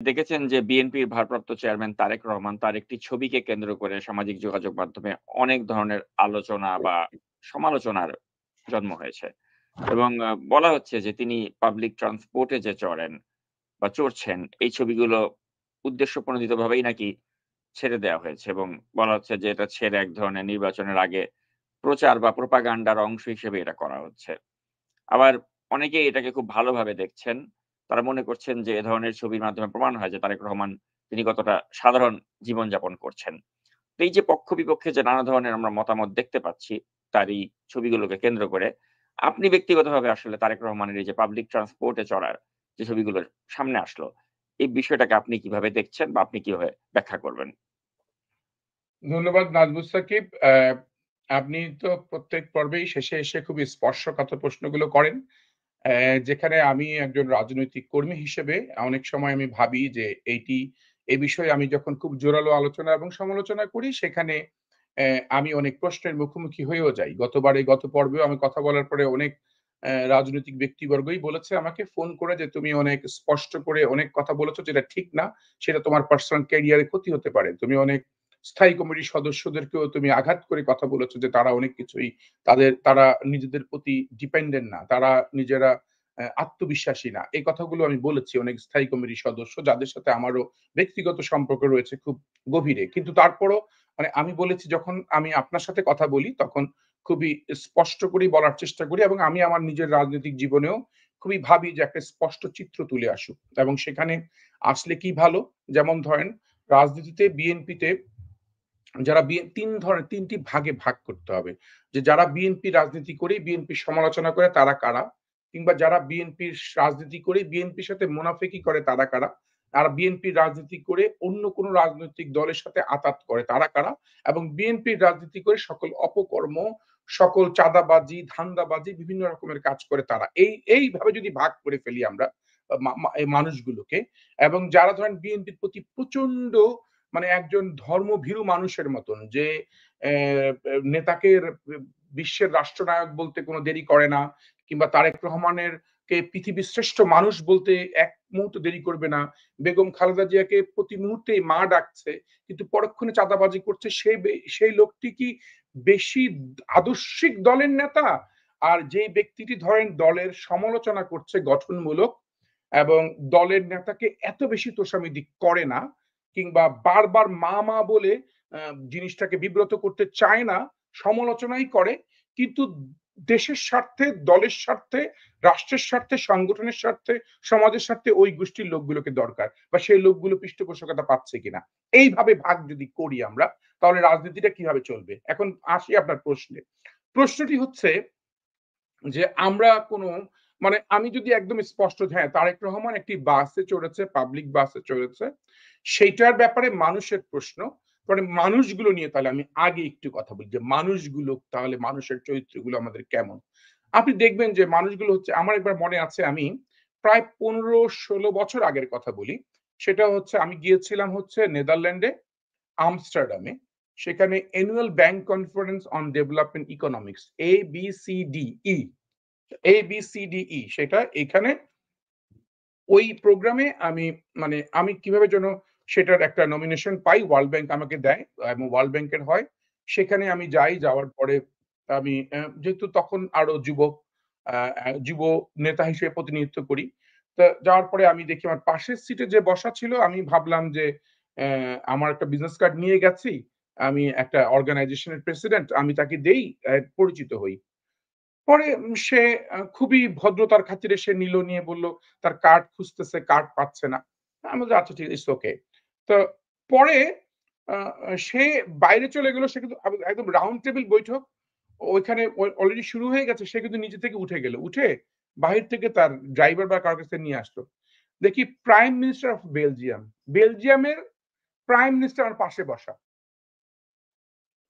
দেখেছেন যে বিএনপির ভারপ্রাপ্ত চেয়ারম্যান তারেক রহমান তার একটি ছবিকে কেন্দ্র করে সামাজিক যোগাযোগ মাধ্যমে অনেক ধরনের আলোচনা বা সমালোচনার জন্ম হয়েছে। এবং বলা হচ্ছে যে তিনি পাবলিক ট্রান্সপোর্ট এ যে চড়েন বা চড়ছেন এই ছবিগুলো উদ্দেশ্যপ্রণোদিতভাবেই নাকি ছেড়ে দেওয়া হয়েছে এবং বলা হচ্ছে যে এটা ছেড়ে এক ধরনের নির্বাচনের আগে প্রচার বা প্রোপাগান্ডার অংশ হিসেবে এটা করা হচ্ছে। আবার অনেকেই এটাকে খুব ভালোভাবে দেখছেন। তারা মনে করছেন যে এ ধরনের ছবির মাধ্যমে প্রমাণ হয় যে তারেক রহমান তিনি কতটা সাধারণ জীবনযাপন করছেন। তো এই যে পক্ষ-বিপক্ষে যে নানা ধরনের আমরা মতামত দেখতে পাচ্ছি তার এই ছবিগুলোকে কেন্দ্র করে, আপনি ব্যক্তিগতভাবে আসলে তারেক রহমানের এই যে পাবলিক ট্রান্সপোর্ট এ চড়ার যে ছবিগুলো সামনে আসলো, এই বিষয়টাকে আপনি কিভাবে দেখছেন বা আপনি কিভাবে ব্যাখ্যা করবেন? ধন্যবাদ নাজমুস সাকিব। আপনি তো প্রত্যেক পর্বেই শেষে এসে খুবই স্পর্শকাতর প্রশ্নগুলো করেন। যেখানে আমি একজন রাজনৈতিক কর্মী হিসেবে অনেক সময় আমি ভাবি যে এই বিষয়ে আমি যখন খুব জোরালো আলোচনা এবং সমালোচনা করি সেখানে আমি অনেক প্রশ্নের মুখোমুখি হয়েও যাই। গত পর্বেও আমি কথা বলার পরে অনেক রাজনৈতিক ব্যক্তিবর্গই বলেছে আমাকে ফোন করে যে, "তুমি অনেক স্পষ্ট করে অনেক কথা বলেছ যেটা ঠিক না। সেটা তোমার পার্সোনাল ক্যারিয়ারে ক্ষতি হতে পারে। তুমি অনেক স্থায়ী কমিটির সদস্যদেরকেও তুমি আঘাত করে কথা বলেছ যে তারা অনেক কিছুই তারা নিজেদের প্রতি ডিপেন্ডেন্ট না। তারা নিজেরা আত্মবিশ্বাসী না। এই কথাগুলো আমি বলেছি অনেক স্থায়ী কমিটির সদস্য যাদের সাথে আমারও ব্যক্তিগত সম্পর্ক রয়েছে খুব গভীরে। কিন্তু তারপরও মানে আমি বলেছি যখন আমি আপনার সাথে কথা বলি তখন খুবই স্পষ্ট করেই বলার চেষ্টা করি এবং আমি আমার নিজের রাজনৈতিক জীবনেও খুবই ভাবি যে একটা স্পষ্ট চিত্র তুলে আসুক এবং সেখানে আসলে কি ভালো? যেমন ধরেন রাজনীতিতে বিএনপিতে যারা ৩ টি ভাগে ভাগ করতে হবে। যে যারা বিএনপি রাজনীতি করেই বিএনপির সমালোচনা করে তারা কারা? কিংবা যারা বিএনপির রাজনীতি করেই বিএনপির সাথে মুনাফিকি করে তারা কারা? আর বিএনপির রাজনীতি করে অন্য কোন রাজনৈতিক দলের সাথে আঁতাত করে তারা কারা? এবং বিএনপির রাজনীতি করে সকল অপকর্ম, সকল চাঁদাবাজি, ধান্দাবাজি বিভিন্ন রকমের কাজ করে তারা। এইভাবে যদি ভাগ করে ফেলি আমরা এই মানুষগুলোকে এবং যারা ধরেন বিএনপির প্রতি প্রচন্ড মানে একজন ধর্মভীরু মানুষের মতন যে নেতাকে বিশ্বের রাষ্ট্রনায়ক বলতে কোনো দেরি করে না কিংবা তারেক রহমানের কে পৃথিবীর শ্রেষ্ঠ মানুষ বলতে এক মুহূর্ত দেরি করবে না। বেগম খালেদা জিয়াকে প্রতি মুহূর্তেই মা ডাকছে কিন্তু পরক্ষণে চাঁদাবাজি করছে সেই লোকটি কি বেশি আদর্শিক দলের নেতা? আর যেই ব্যক্তিটি ধরেন দলের সমালোচনা করছে গঠনমূলক এবং দলের নেতাকে এত বেশি তোষামোদী করে না কিংবা বারবার মা বলে জিনিসটাকে বিব্রত করতে চায় না, সমালোচনাই করে। কিন্তু দেশের স্বার্থে, দলের স্বার্থে, রাষ্ট্রের স্বার্থে, সংগঠনের স্বার্থে, সমাজের স্বার্থে ওই গোষ্ঠীর লোকগুলোকে দরকার বা সেই লোকগুলো পৃষ্ঠপোষকতা পাচ্ছে কিনা। এইভাবে ভাগ যদি করি আমরা তাহলে রাজনীতিটা কিভাবে চলবে? এখন আসি আপনার প্রশ্নে। প্রশ্নটি হচ্ছে যে আমরা কোনো মানে আমি যদি একদম স্পষ্ট হ্যাঁ, তারেক রহমান একটি বাসে চড়েছে, পাবলিক বাসে চড়েছে। সেইটার ব্যাপারে মানুষের প্রশ্ন। মানে মানুষগুলো নিয়ে তাহলে আমি আগে একটু কথা বলি যে মানুষগুলো তাহলে মানুষের চরিত্রগুলো আমাদের কেমন? আপনি দেখবেন যে মানুষগুলো হচ্ছে আমার একবার মনে আছে আমি প্রায় ১৫-১৬ বছর আগের কথা বলি। সেটা হচ্ছে আমি গিয়েছিলাম হচ্ছে নেদারল্যান্ডে আমস্টারডামে। সেখানে annual bank conference on development economics ABCDE ABCDE সেটা এখানে ওই প্রোগ্রামে আমি কিভাবে যেন সেটার একটা নমিনেশন পাই। ওয়ার্ল্ড ব্যাংক আমাকে দেয় এবং ওয়ার্ল্ড ব্যাংকের হয়। সেখানে আমি যাই, যাওয়ার পরে আমি যেহেতু তখন আরো আ আ যুব নেতা হিসেবে প্রতিনিধিত্ব করি। তো যাওয়ার পরে আমি দেখি আমার পাশের সিটে যে বসা ছিল আমি ভাবলাম যে আমার একটা বিজনেস কার্ড নিয়ে গেছি। আমি একটা অর্গানাইজেশন এর প্রেসিডেন্ট। আমি তাকে দেই, পরিচিত হই। পরে সে খুবই ভদ্রতার খাতিরে সে নিল, নিয়ে বলল তার কার্ড খুঁজতেছে, কার্ড পাচ্ছে না। আমি বললাম, "আচ্ছা ঠিক আছে, ইটস ওকে।" তো পরে আ সে বাইরে চলে গেল। সে কিন্তু একদম রাউন্ড টেবল বৈঠক। ওইখানে অলরেডি শুরু হয়ে গেছে। সে কিন্তু নিজে থেকে উঠে গেল। উঠে বাহির থেকে তার ড্রাইভার বা কারো কাছে নিয়ে আসলো। দেখি প্রাইম মিনিস্টার অফ বেলজিয়াম। বেলজিয়ামের প্রাইম মিনিস্টার আমার পাশে বসা।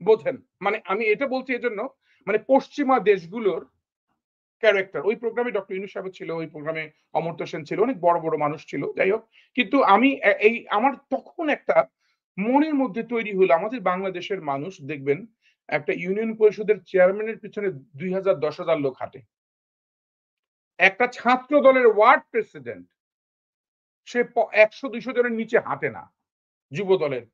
বোঝেন? মানে আমি এটা বলছি এজন্য মানে পশ্চিমা দেশগুলোর ক্যারেক্টার। ওই প্রোগ্রামে ডক্টর ইউনূস সাহেব ছিল, ওই প্রোগ্রামে অমর্ত্য সেন ছিল। অনেক বড় মানুষ ছিল। যাই হোক। কিন্তু আমি এই আমার তখন একটা মনের মধ্যে তৈরি হলো আমাদের বাংলাদেশের মানুষ দেখবেন একটা ইউনিয়ন পরিষদের চেয়ারম্যানের পিছনে ২,০০০-১০,০০০ লোক হাঁটে। একটা ছাত্র দলের ওয়ার্ড প্রেসিডেন্ট সে ১০০-২০০ জনের নিচে হাঁটে না যুবদলের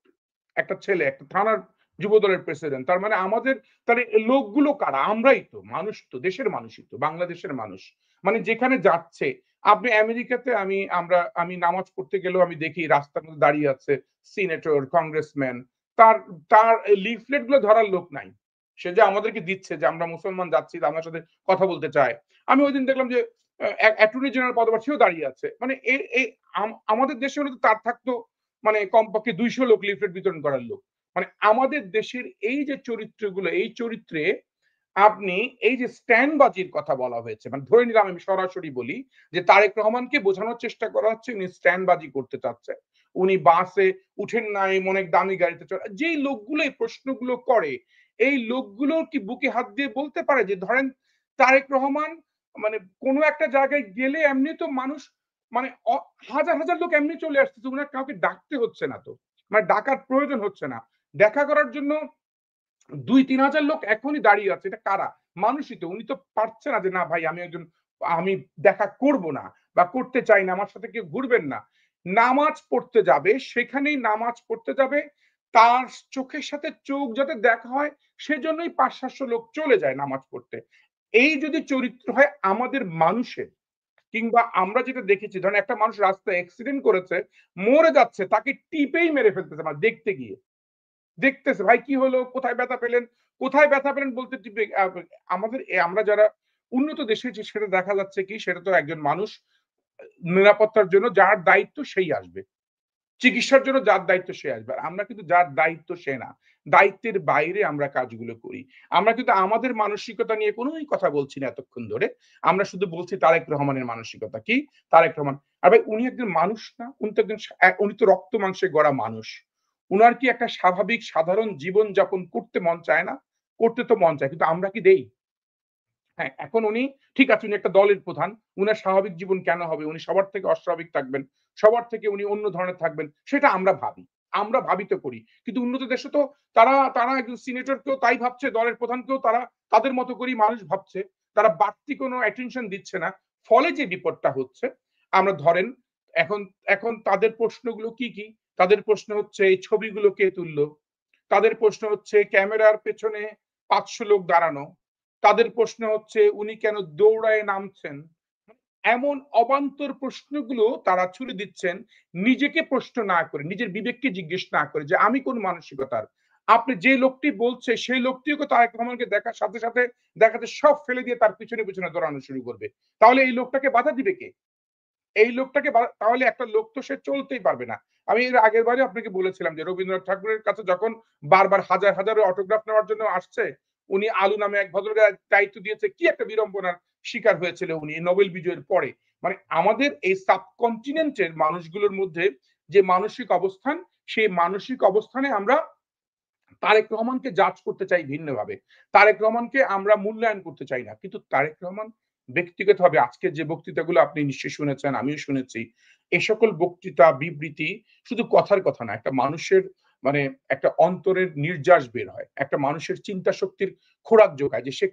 একটা ছেলে, একটা থানার যুবদলের প্রেসিডেন্ট। তার মানে আমাদের তাহলে লোকগুলো কারা? আমরাই তো, মানুষ তো, দেশের মানুষই তো, বাংলাদেশের মানুষ। মানে যেখানে যাচ্ছে, আপনি আমেরিকাতে আমি নামাজ পড়তে গেলেও আমি দেখি রাস্তার মধ্যে দাঁড়িয়ে আছে সিনেটর, কংগ্রেসম্যান। তার তার লিফলেট গুলো ধরার লোক নাই। সে যে আমাদেরকে দিচ্ছে যে আমরা মুসলমান যাচ্ছি, আমার সাথে কথা বলতে চায়। আমি ঐদিন দেখলাম যে অ্যাটর্নি জেনারেল পদপ্রার্থীও দাঁড়িয়ে আছে। মানে আমাদের দেশে হলে তো তার থাকতো মানে কমপক্ষে ২০০ লোক লিফলেট বিতরণ করার লোক। মানে আমাদের দেশের এই যে চরিত্রগুলো, এই চরিত্রে আপনি এই যে স্ট্যান্ডবাজির কথা বলা হয়েছে, মানে ধরে নিলাম আমি সরাসরি বলি যে তারেক রহমানকে বোঝানোর চেষ্টা করা হচ্ছে উনি স্ট্যান্ডবাজি করতে চাচ্ছে। উনি বাসে উঠেন নাই, অনেক দামি গাড়িতে চড়ে। যেই লোকগুলো এই প্রশ্নগুলো করে, এই লোকগুলো কি বুকে হাত দিয়ে বলতে পারে যে ধরেন তারেক রহমান মানে কোন একটা জায়গায় গেলে এমনি তো মানুষ মানে হাজার, হাজার লোক এমনি চলে আসতেছে। উনার কাউকে ডাকতে হচ্ছে না তো। মানে ডাকার প্রয়োজন হচ্ছে না। দেখা করার জন্য ২-৩ হাজার লোক এখনই দাঁড়িয়ে আছে। এটা কারা? মানুষই তো। উনি তো পারছে না যে না ভাই আমি দেখা করব না বা করতে চাই না। আমার সাথে কেউ ঘুরবেন না। নামাজ পড়তে যাবে, সেখানেই নামাজ পড়তে যাবে। তার চোখের সাথে চোখ যাতে দেখা হয় সেজন্যই ৫-৭০০ লোক চলে যায় নামাজ পড়তে। এই যদি চরিত্র হয় আমাদের মানুষের কিংবা আমরা যেটা দেখেছি ধরেন একটা মানুষ রাস্তায় অ্যাক্সিডেন্ট করেছে, মরে যাচ্ছে তাকে টিপেই মেরে ফেলতেছে মানে দেখতে গিয়ে। দেখতেছে ভাই কি হলো? কোথায় ব্যথা পেলেন? কোথায় ব্যথা পেলেন বলতে টিপে আমরা যারা উন্নত দেশে যে সেটা দেখা যাচ্ছে কি সেটা তো একজন মানুষ নিরাপত্তার জন্য যার দায়িত্ব সেই আসবে। চিকিৎসার জন্য যার দায়িত্ব সে আসবে। আর আমরা কিন্তু যার দায়িত্ব সে না। দায়িত্বের বাইরে আমরা কাজগুলো করি। আমরা কিন্তু আমাদের মানসিকতা নিয়ে কোনই কথা বলছি না এতক্ষণ ধরে। আমরা শুধু বলছি তারেক রহমানের মানসিকতা। কি? তারেক রহমান। আর ভাই উনি একজন মানুষ না? উনি তো একজন উনি তো রক্ত মাংসে গড়া মানুষ। উনার কি একটা স্বাভাবিক সাধারণ জীবন যাপন করতে মন চায় না? করতে তো মন চায়। কিন্তু আমরা কি দেই? হ্যাঁ, এখন উনি ঠিক আছে উনি একটা দলের প্রধান। উনার স্বাভাবিক জীবন কেন হবে? উনি সবার থেকে অস্বাভাবিক থাকবেন। সবার থেকে উনি অন্য ধরনের থাকবেন। সেটা আমরা ভাবি। আমরা ভাবি তো করি। কিন্তু উন্নত দেশে তো তারা একজন সিনেটরকেও তাই ভাবছে, দলের প্রধানকেও তারা তাদের মতো করেই মানুষ ভাবছে। তারা বাড়তি কোনো অ্যাটেনশন দিচ্ছে না। ফলে যে বিপদটা হচ্ছে, আমরা ধরেন এখন এখন তাদের প্রশ্নগুলো কি? তাদের প্রশ্ন হচ্ছে এই ছবিগুলো কে তুললো? তাদের প্রশ্ন হচ্ছে ক্যামেরার পেছনে ৫০০ লোক দাঁড়ানো। তাদের প্রশ্ন হচ্ছে উনি কেন দৌড়ায়ে নামছেন? এমন অবান্তর প্রশ্নগুলো তারা ছুড়ে দিচ্ছেন নিজেকে প্রশ্ন না করে, নিজের বিবেককে জিজ্ঞেস না করে যে আমি কোন মানসিকতার। আপনি যে লোকটি বলছে সেই লোকটিও তারেক রহমানকে দেখার সাথে, সাথে দেখাতে সব ফেলে দিয়ে তার পিছনে দৌড়ানো শুরু করবে। তাহলে এই লোকটাকে বাধা দিবে কে? এই লোকটাকে তাহলে একটা লোক তো সে চলতেই পারবে না। আমি এর আগের বারে আপনাকে বলেছিলাম যে রবীন্দ্রনাথ ঠাকুরের কাছে যখন বারবার হাজার, হাজার অটোগ্রাফ নেওয়ার জন্য আসছে, উনি আলু নামে এক ভদ্রলোকের দায়িত্ব দিয়েছে কি একটা বিড়ম্বনার শিকার হয়েছিল উনি নোবেল বিজয়ের পরে। মানে আমাদের এই সাবকন্টিনেন্ট এর মানুষগুলোর মধ্যে যে মানসিক অবস্থান, সেই মানসিক অবস্থানে আমরা তারেক রহমানকে জাজ করতে চাই ভিন্নভাবে। তারেক রহমানকে আমরা মূল্যায়ন করতে চাই না। কিন্তু তারেক রহমান ব্যক্তিগতভাবে আজকের যে বক্তৃতাগুলো আপনি নিশ্চয়ই শুনেছেন, আমিও শুনেছি। এ সকল বক্তৃতা, বিবৃতি শুধু কথার কথা না। একটা মানুষের মানে একটা অন্তরের নির্যাস বের হয়। একটা মানুষের চিন্তা শক্তির খোরাক যোগায় যে সে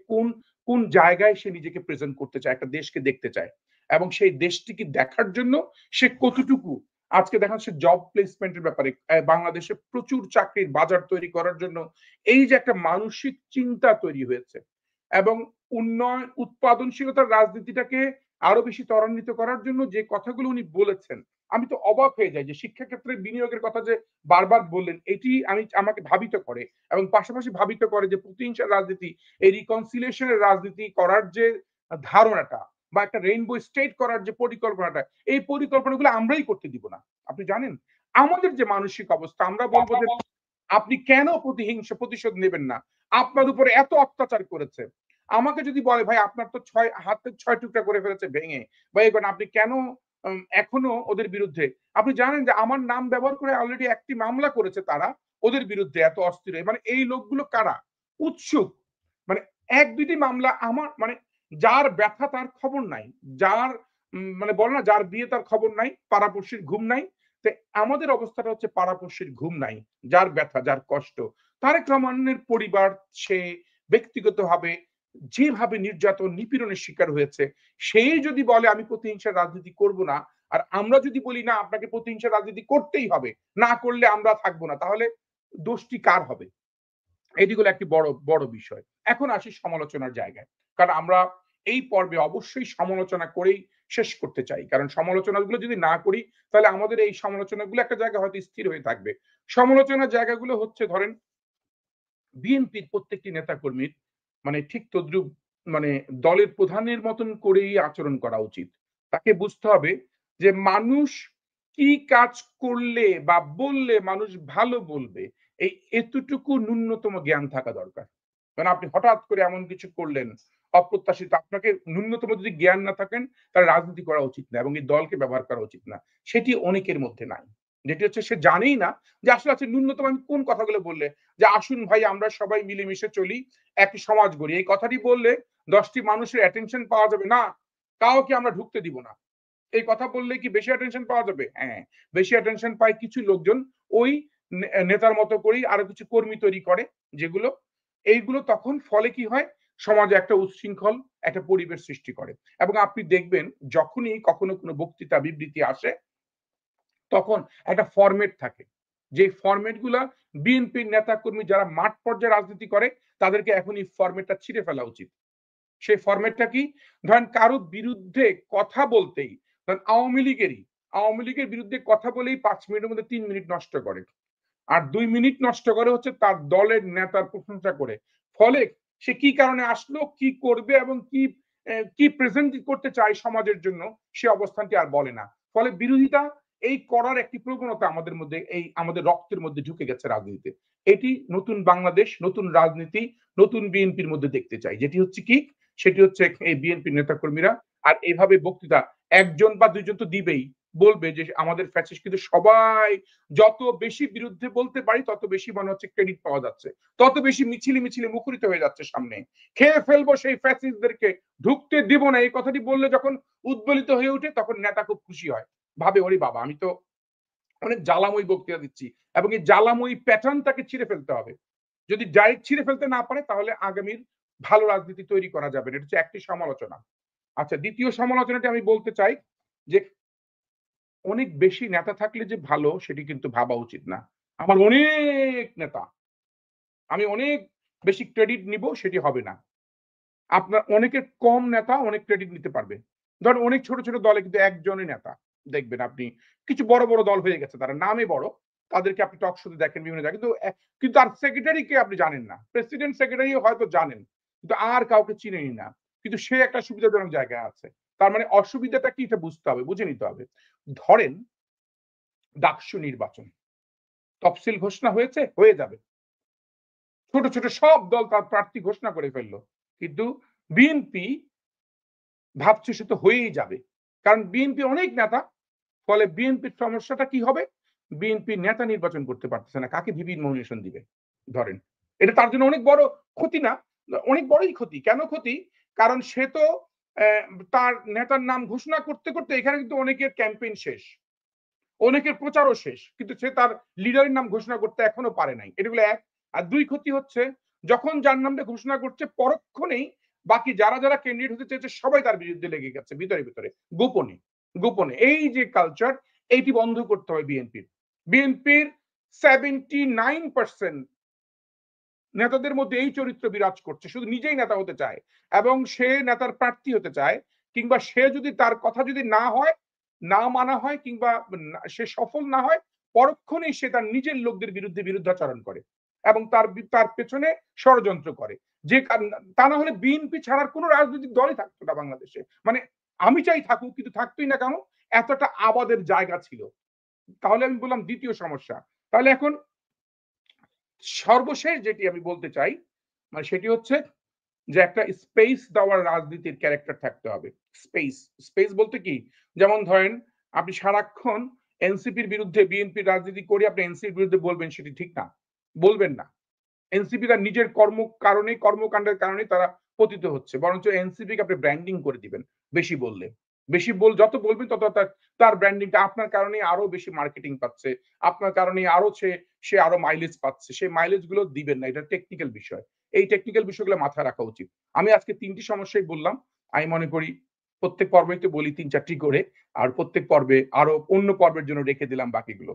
কোন জায়গায় সে নিজেকে প্রেজেন্ট করতে চায়, একটা দেশকে দেখতে চায়। এবং সেই দেশটিকে দেখার জন্য সে কতটুকু আজকে দেখা যাচ্ছে জব প্লেসমেন্ট এর ব্যাপারে বাংলাদেশে প্রচুর চাকরির বাজার তৈরি করার জন্য এই যে একটা মানসিক চিন্তা তৈরি হয়েছে এবং উৎপাদনশীলতার রাজনীতিটাকে আরো বেশি ত্বরান্বিত করার জন্য যে কথাগুলো উনি বলেছেন, আমি তো অবাক হয়ে যাই যে শিক্ষা ক্ষেত্রে বিনিয়োগের কথা যে বারবার বললেন, এটি আমাকে ভাবিত করে এবং পাশাপাশি ভাবিত করে যে প্রতিহিংসার রাজনীতি, এই রিকনসিলিয়েশন এর রাজনীতি করার যে ধারণাটা বা একটা রেইনবো স্টেট করার যে পরিকল্পনাটা, এই পরিকল্পনাগুলো আমরাই করতে দিব না। আপনি জানেন? আমাদের যে মানসিক অবস্থা আমরা বলব যে আপনি কেন প্রতিশোধ নেবেন না? আপনার উপরে এত অত্যাচার করেছে। আমাকে যদি বলে ভাই আপনার তো হাতের ৬ টুকরা করে ফেলেছে ভেঙে বা এই করেন আপনি কেন এখনো ওদের বিরুদ্ধে আপনি জানেন যে আমার নাম ব্যবহার করে অলরেডি একটি মামলা করেছে তারা ওদের বিরুদ্ধে এত অস্থির হয়ে। মানে এই লোকগুলো কারা? উৎসুক। মানে ১-২ টি মামলা আমার মানে যার ব্যথা তার খবর নাই। যার মানে বলে না যার বিয়ে তার খবর নাই, পাড়াপড়শির ঘুম নাই। তো আমাদের অবস্থাটা হচ্ছে পাড়াপড়শির ঘুম নাই। যার ব্যথা, যার কষ্ট। তারেক রহমানের পরিবার সে ব্যক্তিগতভাবে যেভাবে নির্যাতন, নিপীড়নের শিকার হয়েছে, সেই যদি বলে আমি প্রতিহিংসার রাজনীতি করব না, আর আমরা যদি বলি না আপনাকে প্রতিহিংসা রাজনীতি করতেই হবে, না করলে আমরা থাকবো না, তাহলে দোষটি কার হবে? এটিগুলো একটি বড় বড় বিষয়। এখন আসি সমালোচনার জায়গায়। কারণ আমরা এই পর্বে অবশ্যই সমালোচনা করেই শেষ করতে চাই। কারণ সমালোচনাগুলো যদি না করি তাহলে আমাদের এই সমালোচনাগুলো একটা জায়গায় হয়তো স্থির হয়ে থাকবে। সমালোচনার জায়গাগুলো হচ্ছে ধরেন বিএনপির প্রত্যেকটি নেতাকর্মীর মানে ঠিক তদ্রুপ মানে দলের প্রধানের মতন করেই আচরণ করা উচিত। তাকে বুঝতে হবে যে মানুষ কি কাজ করলে বা বললে মানুষ ভালো বলবে, এই এতটুকু ন্যূনতম জ্ঞান থাকা দরকার। মানে আপনি হঠাৎ করে এমন কিছু করলেন অপ্রত্যাশিত, আপনাকে ন্যূনতম যদি জ্ঞান না থাকেন তাহলে রাজনীতি করা উচিত না এবং এই দলকে ব্যবহার করা উচিত না। সেটি অনেকের মধ্যে নাই। যেটি হচ্ছে সে জানেই না যে আসলে আছে ন্যূনতম আমি কোন কথাগুলো বললে যে আসুন ভাই আমরা সবাই মিলেমিশে চলি, একই সমাজ গড়ি। এই কথাটি বললে ১০ টি মানুষের অ্যাটেনশন পাওয়া যাবে না। কাউকে আমরা ঢুকতে দিব না। এই কথা বললে কি বেশি অ্যাটেনশন পাওয়া যাবে? হ্যাঁ, বেশি অ্যাটেনশন পায় কিছু লোকজন ওই নেতার মতো করেই আরো কিছু কর্মী তৈরি করে যেগুলো এইগুলো তখন ফলে কি হয়? সমাজে একটা উচ্ছৃঙ্খল একটা পরিবেশ সৃষ্টি করে। এবং আপনি দেখবেন যখনই কখনো কোনো বক্তৃতা বিবৃতি আসে তখন একটা ফরমেট থাকে। যে ফরমেট গুলা বিএনপির নেতাকর্মী যারা মাঠ পর্যায়ে রাজনীতি করে তাদেরকে এখন এই ফরমেটটা ছিঁড়ে ফেলা উচিত। সেই ফরমেটটা কি? ধরেন কারো বিরুদ্ধে কথা বলতেই ধরেন আওয়ামী লীগের বিরুদ্ধে কথা বলেই ৫ মিনিটের মধ্যে ৩ মিনিট নষ্ট করে। আর ২ মিনিট নষ্ট করে হচ্ছে তার দলের নেতার প্রশংসা করে। ফলে সে কি কারণে আসলো, কি করবে এবং কি প্রেজেন্ট করতে চায় সমাজের জন্য সে অবস্থানটি আর বলে না। ফলে বিরোধিতা এই করার একটি প্রবণতা আমাদের মধ্যে এই আমাদের রক্তের মধ্যে ঢুকে গেছে রাজনীতিতে। এটি নতুন বাংলাদেশ, নতুন রাজনীতি, নতুন বিএনপির মধ্যে দেখতে চাই। যেটি হচ্ছে কি? সেটি হচ্ছে এই বিএনপির নেতাকর্মীরা আর এভাবে বক্তৃতা ১ জন বা ২ জন তো দিবেই। বলবে যে আমাদের ফ্যাসিস্ট কিন্তু সবাই যত বেশি বিরুদ্ধে বলতে পারি তত বেশি মনে হচ্ছে ক্রেডিট পাওয়া যাচ্ছে। তত বেশি মিছিলে মুখরিত হয়ে যাচ্ছে সামনে। খেয়ে ফেলবো সেই ফ্যাসিস্টদেরকে, ঢুকতে দিব না এই কথাটি বললে যখন উদ্বেলিত হয়ে ওঠে তখন নেতা খুব খুশি হয়। ভাবে ওরে বাবা আমি তো অনেক জ্বালাময়ী বক্তৃতা দিচ্ছি এবং এই জ্বালাময়ী প্যাটার্নটাকে ছিঁড়ে ফেলতে হবে। যদি ডাইরেক্ট ছিঁড়ে ফেলতে না পারে তাহলে আগামীর ভালো রাজনীতি তৈরি করা যাবে না। এটা হচ্ছে একটি সমালোচনা। আচ্ছা, দ্বিতীয় সমালোচনাটি আমি বলতে চাই যে অনেক বেশি নেতা থাকলে যে ভালো সেটি কিন্তু ভাবা উচিত না। আমার অনেক নেতা, আমি অনেক বেশি ক্রেডিট নিব সেটি হবে না। আপনার অনেকের কম নেতা অনেক ক্রেডিট নিতে পারবে। ধরেন অনেক ছোট দলে কিন্তু একজনই নেতা। দেখবেন আপনি কিছু বড় দল হয়ে গেছে তারা নামে বড়। তাদেরকে আপনি টক শোতে দেখেন বিভিন্ন জায়গায়। কিন্তু তার সেক্রেটারি কে আপনি জানেন না। প্রেসিডেন্ট সেক্রেটারিও হয়তো জানেন। কিন্তু আর কাউকে চিনেনই না। কিন্তু সে একটা সুবিধাজনক জায়গায় আছে। তার মানে অসুবিধাটা কি এটা বুঝতে হবে, বুঝে নিতে হবে। ধরেন ডাকসু নির্বাচন। তফসিল ঘোষণা হয়েছে? হয়ে যাবে। ছোট সব দল তার প্রার্থী ঘোষণা করে ফেললো। কিন্তু বিএনপি ভাবছে সে তো হয়েই যাবে। কারণ বিএনপি অনেক নেতা, ফলে বিএনপির সমস্যাটা কি হবে? বিএনপি নেতা নির্বাচন করতে পারতেছে না। কাকে ভিপি নমিনেশন দিবে? ধরেন। এটা তার জন্য অনেক বড় ক্ষতি না? অনেক বড়ই ক্ষতি। কেন ক্ষতি? কারণ সে তো তার নেতার নাম ঘোষণা করতে এখানে কিন্তু অনেকের ক্যাম্পেইন শেষ। অনেকের প্রচারও শেষ। কিন্তু সে তার লিডারের নাম ঘোষণা করতে এখনো পারে নাই। এটা হলো ১। আর ২ ক্ষতি হচ্ছে যখন যার নামটা ঘোষণা করছে পরক্ষণেই বাকি যারা ক্যান্ডিডেট হতে চেয়েছে সবাই তার বিরুদ্ধে লেগে গেছে ভিতরে গোপনে। এই যে কালচার এইটি বন্ধ করতে হবে বিএনপির। বিএনপির 79% নেতাদের মধ্যে এই চরিত্র বিরাজ করছে। শুধু নিজেই নেতা হতে চায় এবং সে নেতার প্রার্থী হতে চায় কিংবা সে যদি তার কথা যদি না হয়, না মানা হয় কিংবা সে সফল না হয়, পরক্ষণেই সে তার নিজের লোকদের বিরুদ্ধে বিরুদ্ধাচরণ করে এবং তার পেছনে ষড়যন্ত্র করে। যে তা না হলে বিএনপি ছাড়ার কোন রাজনৈতিক দলই থাকতো না বাংলাদেশে। মানে আমি চাই থাকুক কিন্তু থাকতোই না কেন? এতটা আবাদের জায়গা ছিল। তাহলে আমি বললাম ২য় সমস্যা। তাহলে এখন সর্বশেষ যেটি আমি বলতে চাই মানে সেটি হচ্ছে যে একটা স্পেস দেওয়ার রাজনীতির ক্যারেক্টার থাকতে হবে। স্পেস বলতে কি? যেমন ধরেন আপনি সারাক্ষণ এনসিপির বিরুদ্ধে বিএনপির রাজনীতি করে আপনি এনসিপির বিরুদ্ধে বলবেন সেটি ঠিক না। বলবেন না। এনসিপিরা নিজের কর্মকাণ্ডের কারণে তারা পতিত হচ্ছে। বরঞ্চ এনসিপিকে আপনি ব্র্যান্ডিং করে দিবেন বেশি বললে। যত বলবেন তত তার ব্র্যান্ডিংটা আপনার কারণেই আরো বেশি মার্কেটিং পাচ্ছে। আপনার কারণেই আরো সে আরো মাইলেজ পাচ্ছে। সেই মাইলেজ গুলো দিবেন না। এটা টেকনিক্যাল বিষয়। এই টেকনিক্যাল বিষয়গুলো মাথায় রাখা উচিত। আমি আজকে ৩ টি সমস্যাই বললাম। আমি মনে করি প্রত্যেক পর্বেই তো বলি ৩-৪ টি করে। আর প্রত্যেক পর্বে আরো অন্য পর্বের জন্য রেখে দিলাম বাকিগুলো।